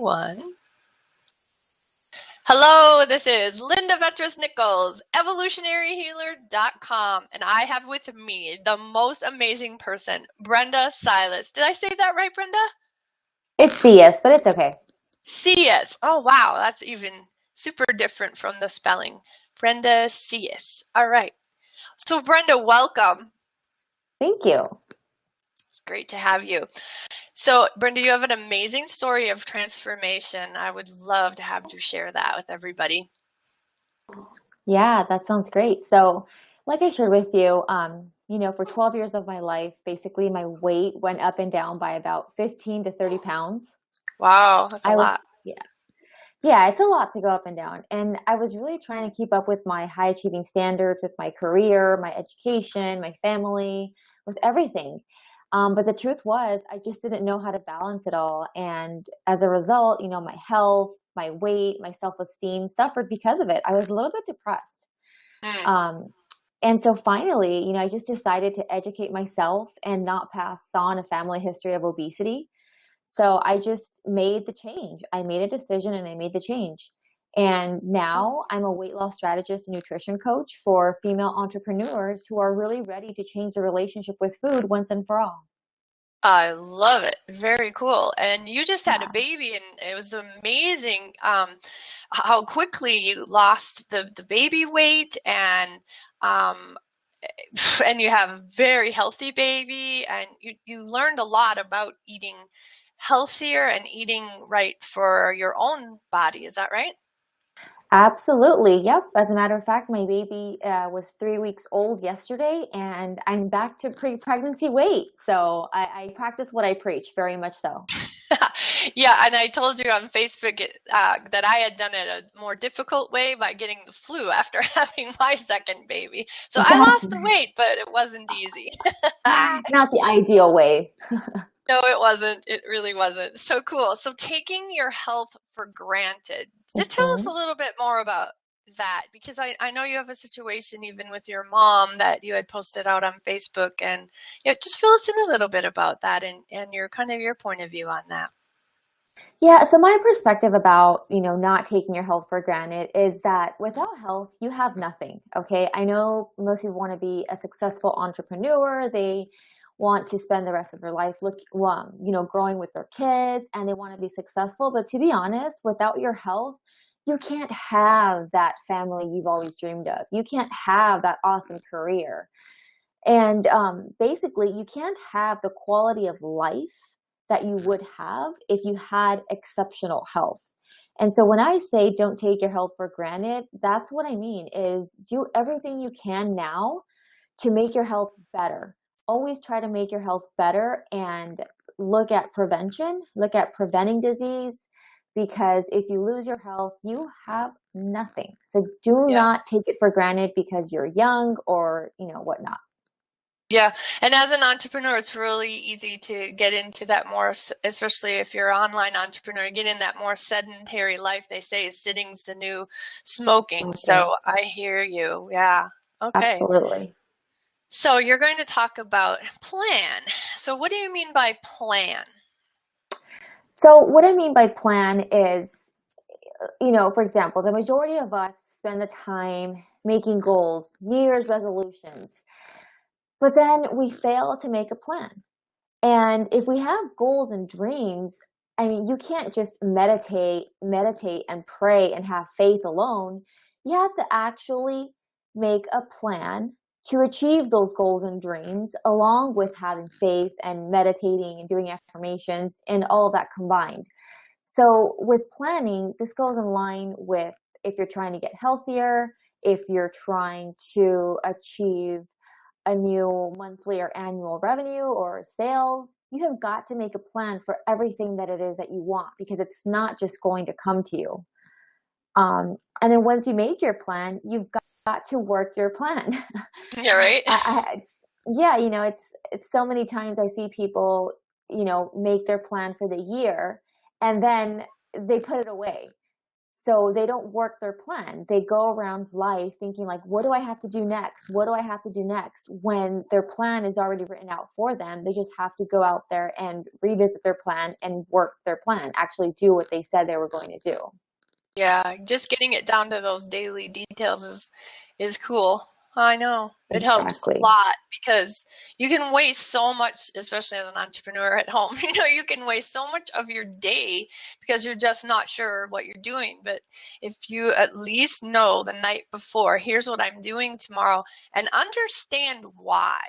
one. Hello, this is Linda Vetras Nichols, evolutionaryhealer.com, and I have with me the most amazing person, Brenda Sillas. Did I say that right, Brenda? It's Sillas, but it's okay. Sillas. Oh, wow, that's even super different from the spelling. Brenda Sillas. All right. So, Brenda, welcome. Thank you. It's great to have you. So, Brenda, you have an amazing story of transformation. I would love to have you share that with everybody. Yeah, that sounds great. So, like I shared with you, for 12 years of my life, basically my weight went up and down by about 15 to 30 pounds. Wow, that's a I was, lot. yeah, yeah, it's a lot to go up and down. And I was really trying to keep up with my high achieving standards, with my career, my education, my family, with everything. But the truth was, I just didn't know how to balance it all. And as a result, my health, my weight, my self-esteem suffered because of it. I was a little bit depressed. Mm. Um, and so finally, I just decided to educate myself and not pass on a family history of obesity. So I just made the change. I made a decision and I made the change. And now I'm a weight loss strategist and nutrition coach for female entrepreneurs who are really ready to change their relationship with food once and for all. I love it. Very cool. And you just had a Yeah. baby, and it was amazing how quickly you lost the baby weight, um, and you have a very healthy baby, and you learned a lot about eating healthier and eating right for your own body. Is that right? Absolutely. Yep. As a matter of fact, my baby was 3 weeks old yesterday, and I'm back to pre-pregnancy weight. So I practice what I preach, very much so. Yeah, and I told you on Facebook that I had done it a more difficult way by getting the flu after having my second baby. So I That's lost the weight, but it wasn't easy. not the ideal way. No, it wasn't. It really wasn't. So cool. So taking your health for granted. Just tell us a Mhm. little bit more about that, because I know you have a situation even with your mom that you had posted out on Facebook, and just fill us in a little bit about that and your kind of your point of view on that. Yeah, so my perspective about, not taking your health for granted is that without health, you have nothing. Okay. I know most people want to be a successful entrepreneur. They want to spend the rest of their life growing with their kids and they want to be successful. But to be honest, without your health, you can't have that family you've always dreamed of. You can't have that awesome career. And basically, you can't have the quality of life that you would have if you had exceptional health. And so when I say don't take your health for granted, that's what I mean is do everything you can now to make your health better. Always try to make your health better and look at prevention, look at preventing disease, because if you lose your health, you have nothing. So do Yeah. not take it for granted because you're young or, whatnot. Yeah, and as an entrepreneur, it's really easy to get into that more, especially if you're an online entrepreneur, get in that more sedentary life. They say sitting's the new smoking. Okay. So I hear you. Yeah. Okay. Absolutely. So you're going to talk about plan. So what do you mean by plan? So what I mean by plan is, for example, the majority of us spend the time making goals, New Year's resolutions, but then we fail to make a plan. And if we have goals and dreams, I mean, you can't just meditate and pray and have faith alone. You have to actually make a plan to achieve those goals and dreams, along with having faith and meditating and doing affirmations and all of that combined. So with planning, this goes in line with if you're trying to get healthier, if you're trying to achieve a new monthly or annual revenue or sales, you have got to make a plan for everything that it is that you want because it's not just going to come to you. And then once you make your plan, you've got to work your plan. Yeah, right? Yeah, it's so many times I see people, make their plan for the year and then they put it away. So they don't work their plan. They go around life thinking like, what do I have to do next? What do I have to do next? When their plan is already written out for them, they just have to go out there and revisit their plan and work their plan, actually do what they said they were going to do. Yeah, just getting it down to those daily details is cool. I know. It helps a Exactly. lot because you can waste so much, especially as an entrepreneur at home. You can waste so much of your day because you're just not sure what you're doing. But if you at least know the night before, here's what I'm doing tomorrow, and understand why.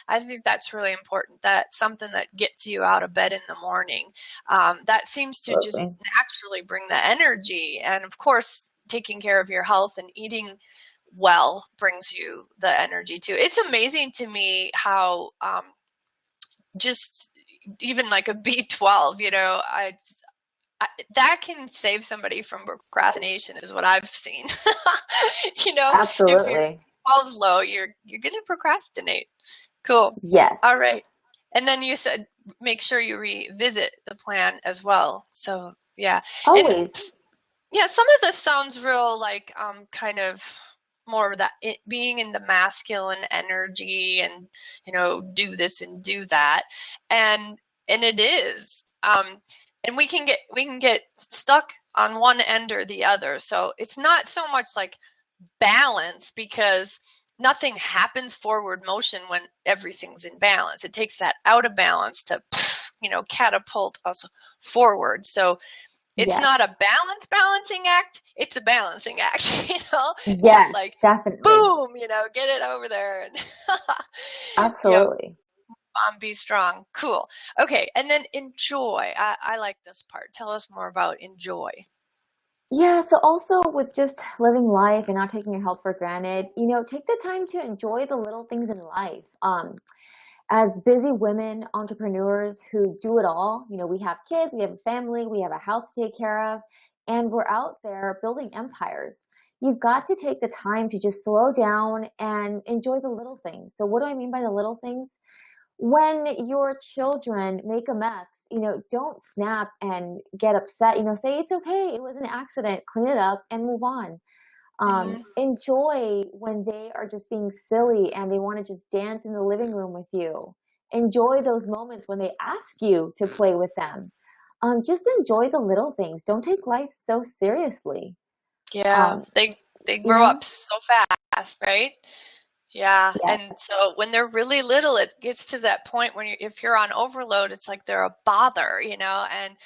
I think that's really important. That's something that gets you out of bed in the morning. That seems to just Absolutely. naturally bring the energy. And of course, taking care of your health and eating well brings you the energy too. It's amazing to me how just even like a B12, that can save somebody from procrastination is what I've seen. If your Absolutely. B12's low, you're going to procrastinate. Cool. Yes. All right. And then you said make sure you revisit the plan as well. So, yeah. And Always. yeah, some of this sounds real like kind of more of that being in the masculine energy and do this and do that. And it is. And we can get stuck on one end or the other. So it's not so much like balance because nothing happens forward motion when everything's in balance. It takes that out of balance to catapult us forward. So it's Yes. not a balancing act, it's a balancing act. It's Yes, like definitely. boom, get it over there and yep, Absolutely. be strong. Cool. Okay, and then enjoy. I like this part. Tell us more about enjoy. Yeah, so also with just living life and not taking your health for granted, take the time to enjoy the little things in life. As busy women entrepreneurs who do it all, we have kids, we have a family, we have a house to take care of, and we're out there building empires. You've got to take the time to just slow down and enjoy the little things. So, what do I mean by the little things? When your children make a mess, don't snap and get upset. Say it's okay, it was an accident, clean it up and move on. Hmm. Enjoy when they are just being silly and they want to just dance in the living room with you. Enjoy those moments when they ask you to play with them. Just enjoy the little things. Don't take life so seriously. Yeah, Um, they you grow know? up so fast, right? Yeah, Yeah. and so when they're really little, it gets to that point when if you're on overload, it's like they're a bother, and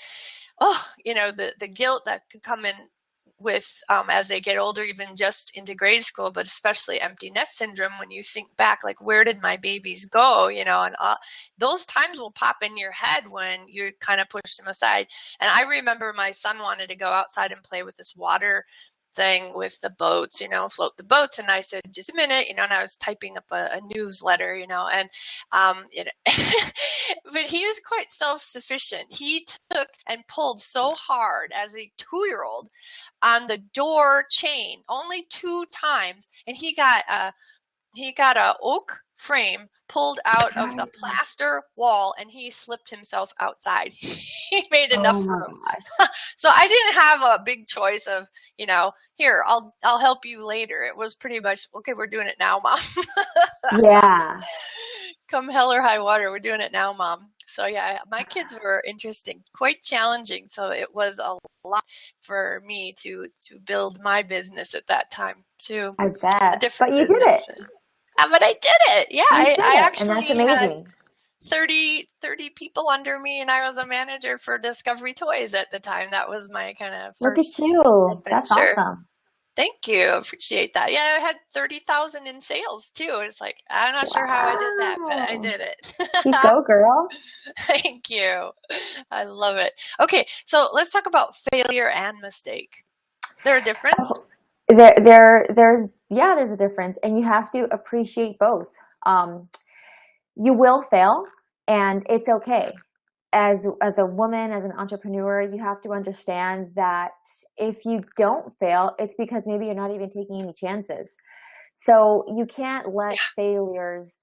the guilt that could come in with as they get older, even just into grade school, but especially empty nest syndrome. When you think back, like where did my babies go? And those times will pop in your head when you kind of push them aside. And I remember my son wanted to go outside and play with this water thing with the boats, float the boats. And I said, just a minute, and I was typing up a newsletter, and but he was quite self-sufficient. He took and pulled so hard as a 2-year-old on the door chain only 2 times, and he got a oak frame pulled out of the plaster wall, and he slipped himself outside. He made Oh enough my room. gosh. So I didn't have a big choice of, here, I'll help you later. It was pretty much, okay, we're doing it now, Mom. Yeah, Come hell or high water, we're doing it now, Mom. So yeah, my kids were interesting, quite challenging. So it was a lot for me to build my business at that time too. I A bet. different But you did business. it. But I did it. Yeah, You I, did I it. And that's actually had amazing. 30 people under me, and I was a manager for Discovery Toys at the time. That was my kind of Look at first you. That's adventure. awesome. Thank you. Appreciate that. Yeah, I had 30,000 in sales too. It's like, I'm not sure how I did that, but I Wow. did it. You go, girl. Thank you. I love it. Okay, so let's talk about failure and mistake. There a difference? Oh, there's a difference, and you have to appreciate both. Um, you will fail, and it's okay. As a woman, as an entrepreneur, you have to understand that if you don't fail, it's because maybe you're not even taking any chances. So you can't let failures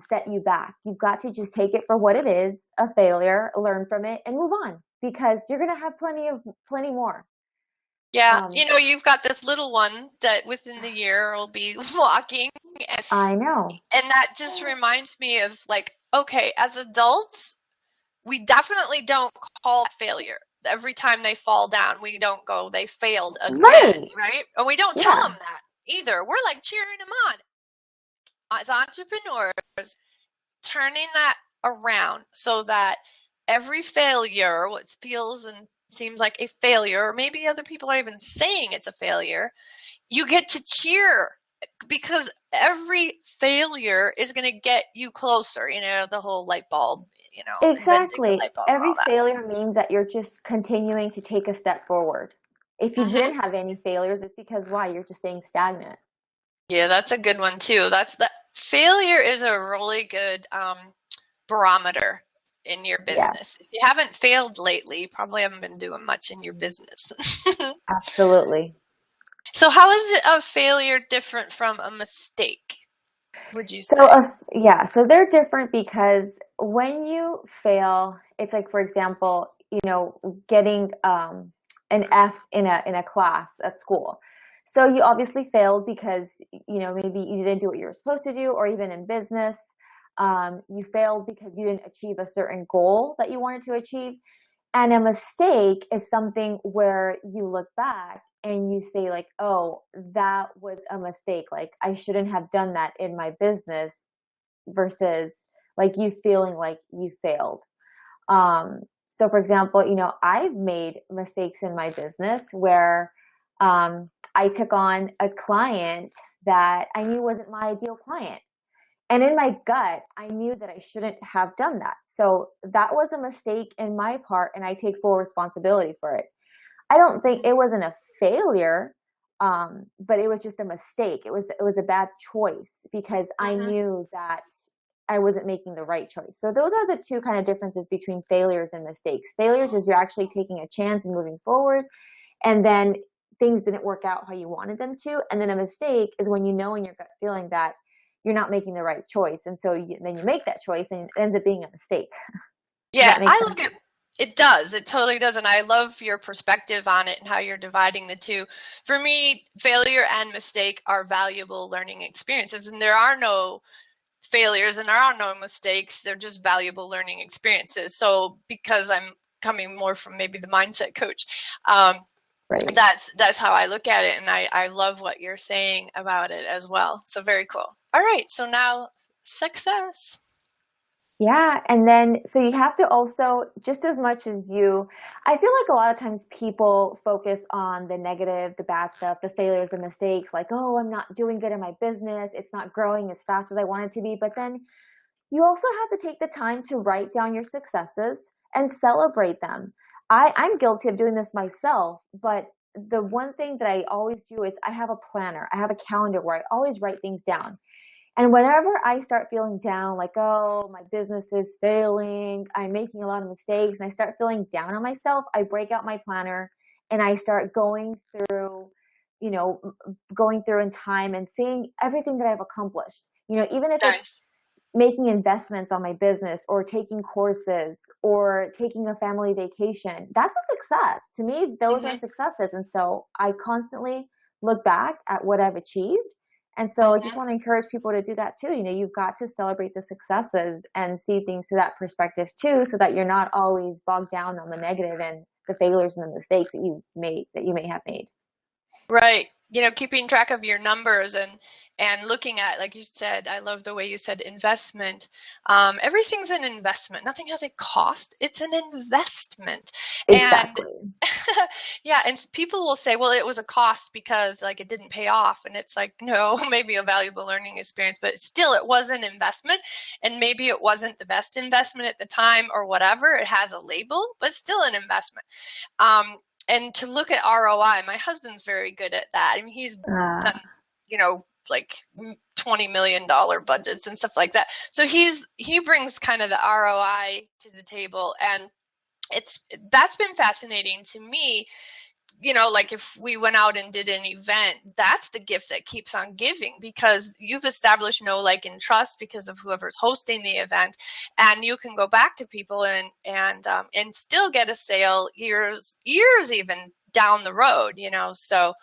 set you back. You've got to just take it for what it is, a failure, learn from it, and move on because you're going to have plenty more. Yeah, you've got this little one that within the year will be walking, and I know. that just reminds me of like, okay, as adults, we definitely don't call it failure. Every time they fall down, we don't go, they failed again, Right. right? And we don't tell Yeah. them that either. We're like cheering them on. As entrepreneurs, turning that around so that every failure, what feels and seems like a failure, or maybe other people are even saying it's a failure, you get to cheer because every failure is going to get you closer. The whole light bulb, inventing the Exactly. light bulb and Every all that. failure means that you're just continuing to take a step forward. If you Mm-hmm. didn't have any failures, it's because why? You're just staying stagnant. Yeah, that's a good one too. Failure is a really good barometer in your business. Yes, If you haven't failed lately, you probably haven't been doing much in your business. absolutely. So how is a failure different from a mistake, would you So, say? yeah, so they're different because when you fail, it's like, for example, getting an F in a class at school. So you obviously failed because, maybe you didn't do what you were supposed to do, or even in business, you failed because you didn't achieve a certain goal that you wanted to achieve. And a mistake is something where you look back and you say like, oh, that was a mistake. Like I shouldn't have done that in my business versus like you feeling like you failed. Um, so for example, I've made mistakes in my business where I took on a client that I knew wasn't my ideal client. And in my gut, I knew that I shouldn't have done that. So that was a mistake in my part, and I take full responsibility for it. I don't think it wasn't a failure, but it was just a mistake. It was a bad choice because I Mm-hmm. knew that I wasn't making the right choice. So those are the two kind of differences between failures and mistakes. Failures is you're actually taking a chance and moving forward, and then things didn't work out how you wanted them to. And then a mistake is when you know in your gut feeling that you're not making the right choice, and so then you make that choice, and it ends up being a mistake. Does Yeah, that make I sense? look at it does. It totally does. And I love your perspective on it and how you're dividing the two. For me, failure and mistake are valuable learning experiences. And there are no failures and there are no mistakes. They're just valuable learning experiences. So because I'm coming more from maybe the mindset coach, Right. that's how I look at it. And I love what you're saying about it as well. So very cool. All right. So now success. Yeah, and then so you have to also, just as much as I feel like a lot of times people focus on the negative, the bad stuff, the failures, the mistakes, like, oh, I'm not doing good in my business, it's not growing as fast as I want it to be. But then you also have to take the time to write down your successes and celebrate them. I'm guilty of doing this myself, but the one thing that I always do is I have a planner, I have a calendar where I always write things down. And whenever I start feeling down, like, oh, my business is failing, I'm making a lot of mistakes, and I start feeling down on myself, I break out my planner and I start you know, going through in time and seeing everything that I've accomplished. Even if it's Nice. making investments on my business or taking courses or taking a family vacation, that's a success. To me, those are Mm-hmm. successes. And so I constantly look back at what I've achieved. And so I just Mm-hmm. want to encourage people to do that too. You've got to celebrate the successes and see things through that perspective too, so that you're not always bogged down on the negative and the failures and the mistakes that you may have made. Right. Keeping track of your numbers and looking at, like you said, I love the way you said investment. Everything's an investment. Nothing has a cost. It's an investment. And Exactly. yeah, and people will say, well, it was a cost because like it didn't pay off. And it's like, no, maybe a valuable learning experience, but still it was an investment. And maybe it wasn't the best investment at the time or whatever. It has a label, but still an investment. And to look at ROI, my husband's very good at that. I mean, he's done, like $20 million budgets and stuff like that. So he brings kind of the ROI to the table, and that's been fascinating to me. Like if we went out and did an event, that's the gift that keeps on giving, because you've established know, like, and trust because of whoever's hosting the event, and you can go back to people and still get a sale years even down the road, you know. So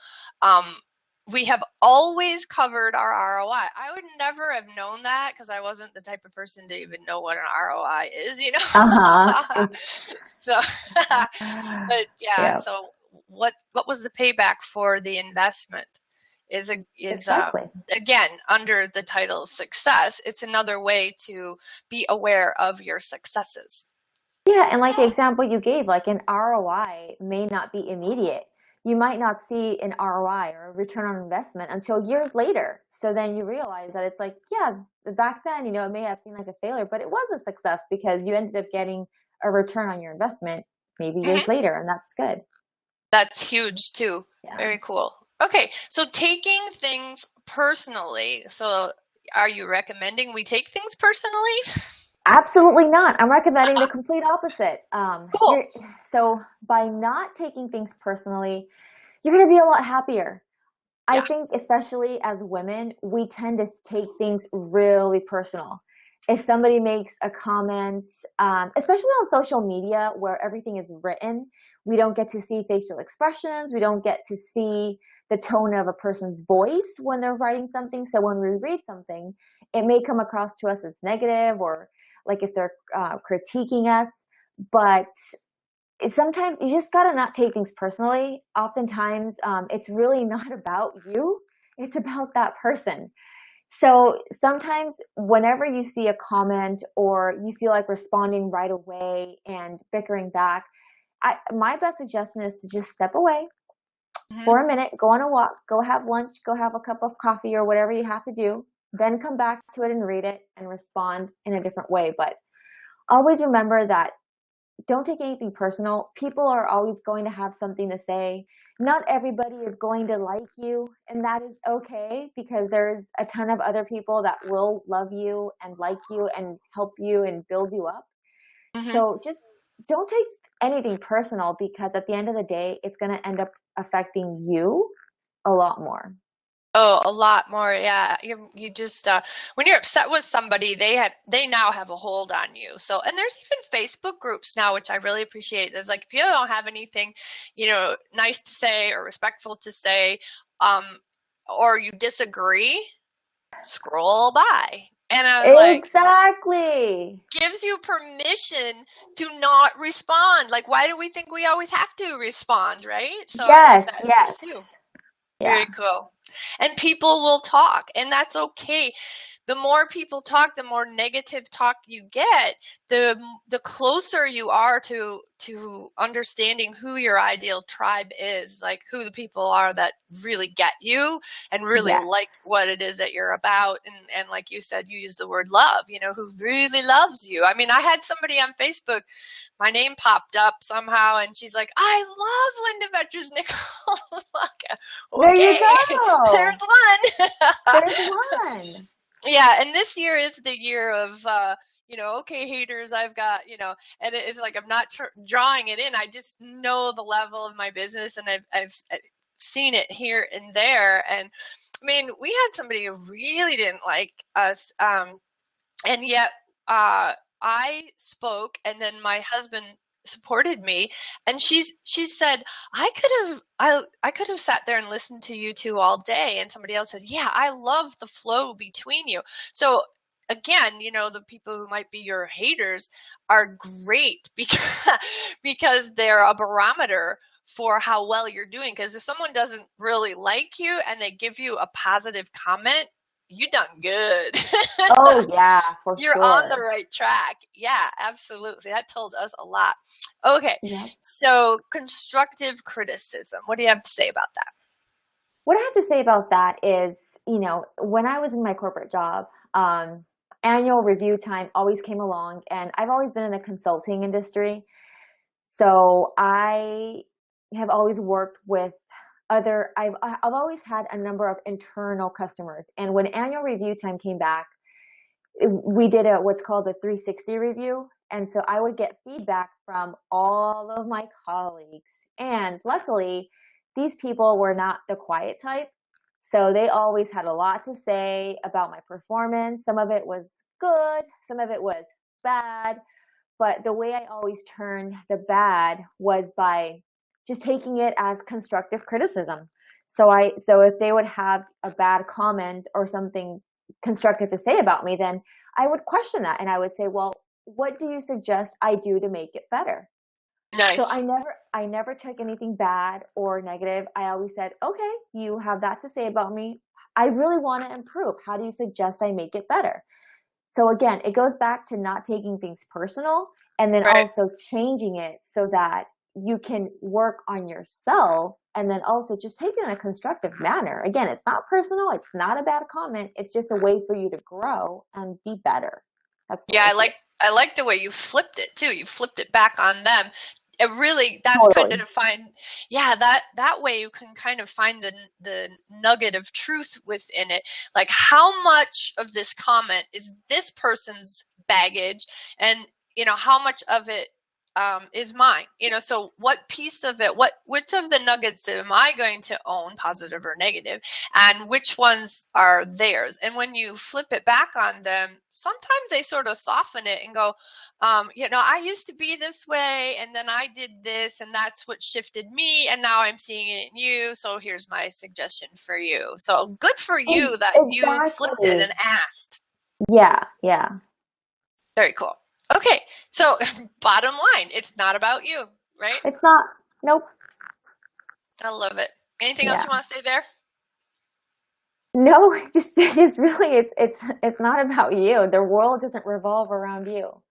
we have always covered our ROI. I would never have known that because I wasn't the type of person to even know what an ROI is, you Uh-huh. know. So, but yeah. Yeah, So what was the payback for the investment? Is exactly. again under the title success. It's another way to be aware of your successes. Yeah, and like the example you gave, like an ROI may not be immediate. You might not see an ROI or a return on investment until years later. So then you realize that it's like, yeah, back then, it may have seemed like a failure, but it was a success because you ended up getting a return on your investment maybe years Hmm. later, and that's good. That's huge too. Yeah. Very cool. Okay, so taking things personally. So are you recommending we take things personally? Absolutely not. I'm recommending the complete opposite. Cool. So by not taking things personally, you're going to be a lot happier. I Yeah. think, especially as women, we tend to take things really personal. If somebody makes a comment, especially on social media where everything is written, we don't get to see facial expressions. We don't get to see the tone of a person's voice when they're writing something. So when we read something, it may come across to us as negative or like if they're critiquing us. But sometimes you just gotta not take things personally. Oftentimes, it's really not about you. It's about that person. So sometimes whenever you see a comment or you feel like responding right away and bickering back, my best suggestion is to just step away Hmm. for a minute, go on a walk, go have lunch, go have a cup of coffee or whatever you have to do, then come back to it and read it and respond in a different way. But always remember that don't take anything personal. People are always going to have something to say. Not everybody is going to like you, and that is okay because there's a ton of other people that will love you and like you and help you and build you up. Hmm. So just don't take anything personal because at the end of the day, it's going to end up affecting you a lot more. Oh, a lot more. Yeah. You just when you're upset with somebody, they now have a hold on you. So, and there's even Facebook groups now, which I really appreciate. There's like if you don't have anything, nice to say or respectful to say, um, or you disagree, scroll by. And I was like, Exactly. gives you permission to not respond. Like, why do we think we always have to respond, right? So I love Yes, that yes. too. Yeah. Very cool. And people will talk, and that's okay. The more people talk, the more negative talk you get, the closer you are to understanding who your ideal tribe is, like who the people are that really get you and really Yes. like what it is that you're about. And like you said, you use the word love, who really loves you. I mean, I had somebody on Facebook, my name popped up somehow, and she's like, I love Linda Vetcher's Nickel. There you Okay, there's go. one. There's one. Yeah, and this year is the year of okay, haters, I've got, and it's like I'm not drawing it in. I just know the level of my business, and I've seen it here and there. And I mean, we had somebody who really didn't like us, and yet I spoke, and then my husband supported me, and she said, I could have sat there and listened to you two all day. And somebody else said, yeah, I love the flow between you. So again, the people who might be your haters are great because they're a barometer for how well you're doing. Because if someone doesn't really like you and they give you a positive comment, you done good. Oh yeah, for You're on the sure. right track. Yeah, absolutely. That told us a lot. Okay, Yep. so constructive criticism. What do you have to say about that? What I have to say about that is, when I was in my corporate job, annual review time always came along, and I've always been in the consulting industry. So I have always worked with I've always had a number of internal customers. And when annual review time came back, we did what's called a 360 review. And so I would get feedback from all of my colleagues. And luckily, these people were not the quiet type. So they always had a lot to say about my performance. Some of it was good, some of it was bad. But the way I always turned the bad was by just taking it as constructive criticism. So if they would have a bad comment or something constructive to say about me, then I would question that and I would say, well, what do you suggest I do to make it better? So Nice. I never took anything bad or negative. I always said, okay, you have that to say about me. I really want to improve. How do you suggest I make it better? So again, it goes back to not taking things personal and then Right. also changing it so that you can work on yourself and then also just take it in a constructive manner. Again, it's not personal. It's not a bad comment. It's just a way for you to grow and be better. That's the Yeah, way I see it. I like the way you flipped it too. You flipped it back on them. It really, that's kind of Totally. to find, yeah, that way you can kind of find the nugget of truth within it. Like, how much of this comment is this person's baggage, and how much of it is mine. So what piece of it, which of the nuggets am I going to own, positive or negative, and which ones are theirs? And when you flip it back on them, sometimes they sort of soften it and go, I used to be this way, and then I did this, and that's what shifted me, and now I'm seeing it in you. So here's my suggestion for you. So good for you that you flipped it Exactly. and asked. Yeah, yeah. Very cool. Okay, so bottom line, it's not about you, right? It's not, nope. I love it. Anything else Yeah. you want to say there? No, just really, it's not about you. The world doesn't revolve around you.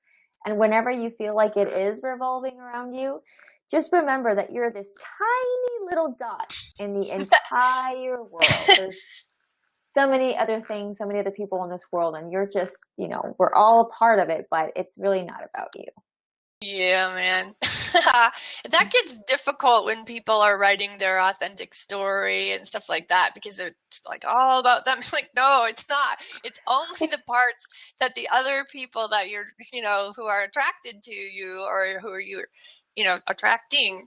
And whenever you feel like it is revolving around you, just remember that you're this tiny little dot in the entire world. There's so many other things, so many other people in this world, and you're just, we're all a part of it, but it's really not about you. Yeah, man. That gets difficult when people are writing their authentic story and stuff like that, because it's like all about them. It's like, no, it's not. It's only the parts that the other people that you're, who are attracted to you, or who are you, attracting.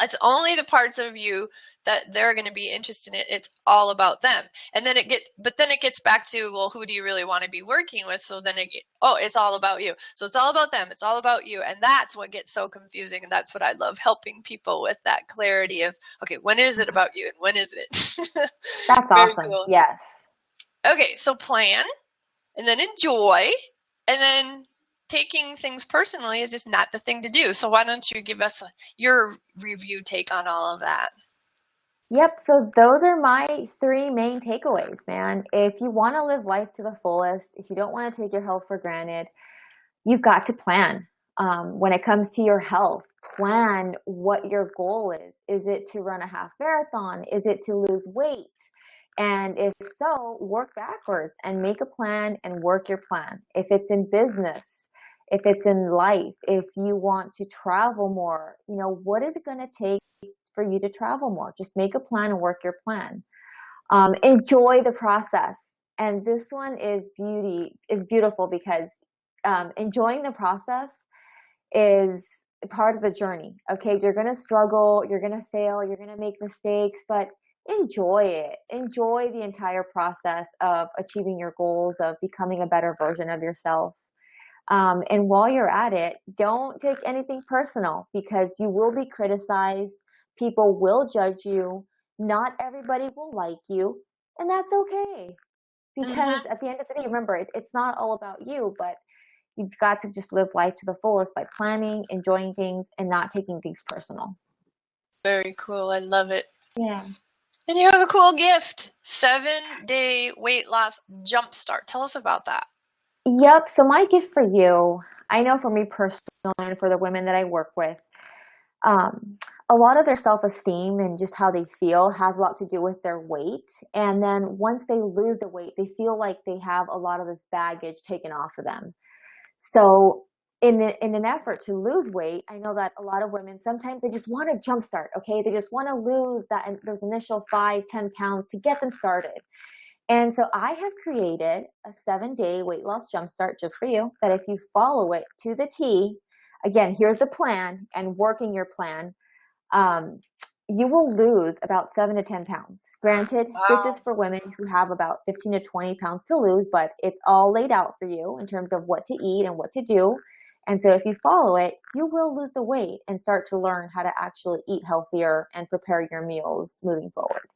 It's only the parts of you that they're going to be interested in. It's all about them. And then but then it gets back to, well, who do you really want to be working with? So then it's all about you. So it's all about them. It's all about you. And that's what gets so confusing. And that's what I love, helping people with that clarity of, okay, when is it about you and when is it? That's Very awesome. cool. Yes. Okay. So plan, and then enjoy, and then taking things personally is just not the thing to do. So why don't you give us your review take on all of that? Yep. So those are my three main takeaways, man. If you want to live life to the fullest, if you don't want to take your health for granted, you've got to plan. When it comes to your health, plan what your goal is. Is it to run a half marathon? Is it to lose weight? And if so, work backwards and make a plan and work your plan. If it's in business, if it's in life, if you want to travel more, what is it going to take for you to travel more? Just make a plan and work your plan. Enjoy the process. And this one is beautiful because enjoying the process is part of the journey. Okay, you're gonna struggle, you're gonna fail, you're gonna make mistakes, but enjoy it. Enjoy the entire process of achieving your goals, of becoming a better version of yourself. And while you're at it, don't take anything personal because you will be criticized. People will judge you. Not everybody will like you, and that's okay. Because Mm-hmm. at the end of the day, remember, it's not all about you, but you've got to just live life to the fullest by planning, enjoying things, and not taking things personal. Very cool. I love it. Yeah. And you have a cool gift, 7-day weight loss jumpstart. Tell us about that. Yep. So my gift for you, I know for me personally and for the women that I work with, um, a lot of their self-esteem and just how they feel has a lot to do with their weight. And then once they lose the weight, they feel like they have a lot of this baggage taken off of them. So in an effort to lose weight, I know that a lot of women, sometimes they just want to jumpstart, okay? They just want to lose those initial 5, 10 pounds to get them started. And so I have created a 7-day weight loss jumpstart just for you that if you follow it to the T, again, here's the plan and working your plan, um, you will lose about 7 to 10 pounds. Granted, this is Wow. for women who have about 15 to 20 pounds to lose, but it's all laid out for you in terms of what to eat and what to do. And so if you follow it, you will lose the weight and start to learn how to actually eat healthier and prepare your meals moving forward.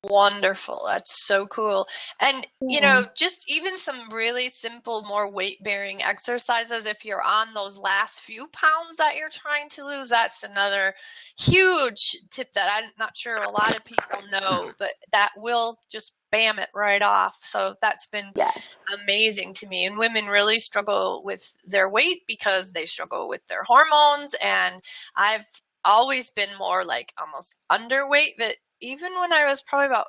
Wonderful. That's so cool. And, Yeah. just even some really simple, more weight-bearing exercises, if you're on those last few pounds that you're trying to lose, that's another huge tip that I'm not sure a lot of people know, but that will just bam it right off. So that's been Yes. amazing to me. And women really struggle with their weight because they struggle with their hormones. And I've always been more like almost underweight, but even when I was probably about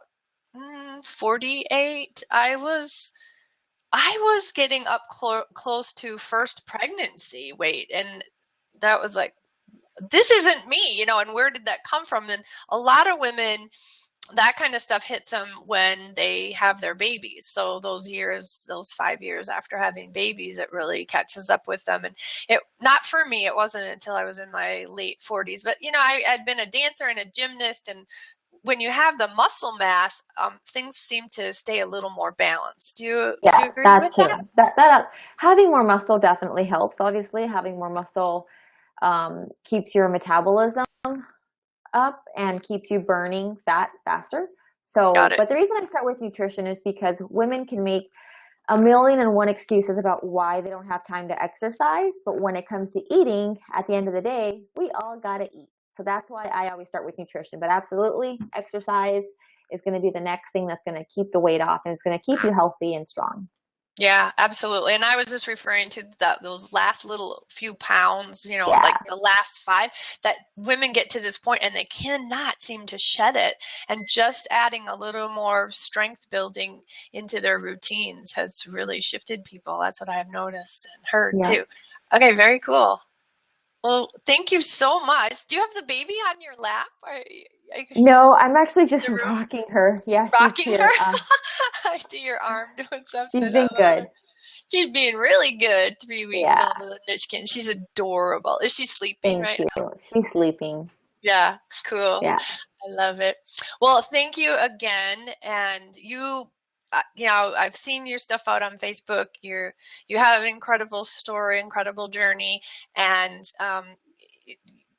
48, I was getting up close to first pregnancy weight, and that was like, this isn't me, and where did that come from? And a lot of women, that kind of stuff hits them when they have their babies. So those 5 years after having babies, it really catches up with them. And it, not for me, it wasn't until I was in my late 40s. But I had been a dancer and a gymnast, and when you have the muscle mass, things seem to stay a little more balanced. Do you Yeah, agree that with too. that? That having more muscle definitely helps. Obviously, having more muscle keeps your metabolism up and keeps you burning fat faster. Got So, it. but the reason I start with nutrition is because women can make a million and one excuses about why they don't have time to exercise. But when it comes to eating, at the end of the day, we all got to eat. So that's why I always start with nutrition. But absolutely, exercise is going to be the next thing that's going to keep the weight off and it's going to keep you healthy and strong. Yeah, absolutely. And I was just referring to those last little few pounds, like Yeah. the last five, that women get to this point and they cannot seem to shed it. And just adding a little more strength building into their routines has really shifted people. That's what I have noticed and heard Yeah. too. Okay, very cool. Well, thank you so much. Do you have the baby on your lap? Are you No, I'm actually in just the room rocking her. Yeah, she's rocking here. her? I see your arm doing She's something. I been love good. it. She's being really good. 3 weeks Yeah. old, little Nishkin. She's adorable. Is she sleeping Thank right you. now? She's sleeping. Yeah, cool. Yeah. I love it. Well, thank you again. And I've seen your stuff out on Facebook. You have an incredible story, incredible journey, and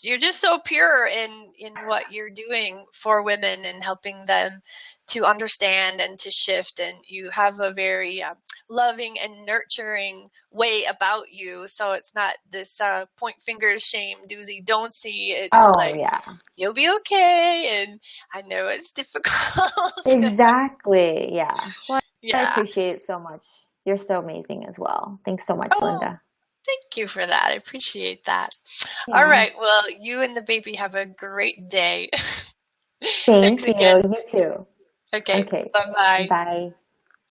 you're just so pure in what you're doing for women and helping them to understand and to shift. And you have a very loving and nurturing way about you. So it's not this point fingers, shame, doozy, don't see. It's Oh, like, yeah. you'll be okay. And I know it's difficult. Exactly. Yeah. Well, I Yeah. appreciate it so much. You're so amazing as well. Thanks so much, Oh, Linda. thank you for that. I appreciate that. All Yeah. right. Well, you and the baby have a great day. Same Thanks to again. you. You too. Okay. Okay. Bye bye. Bye.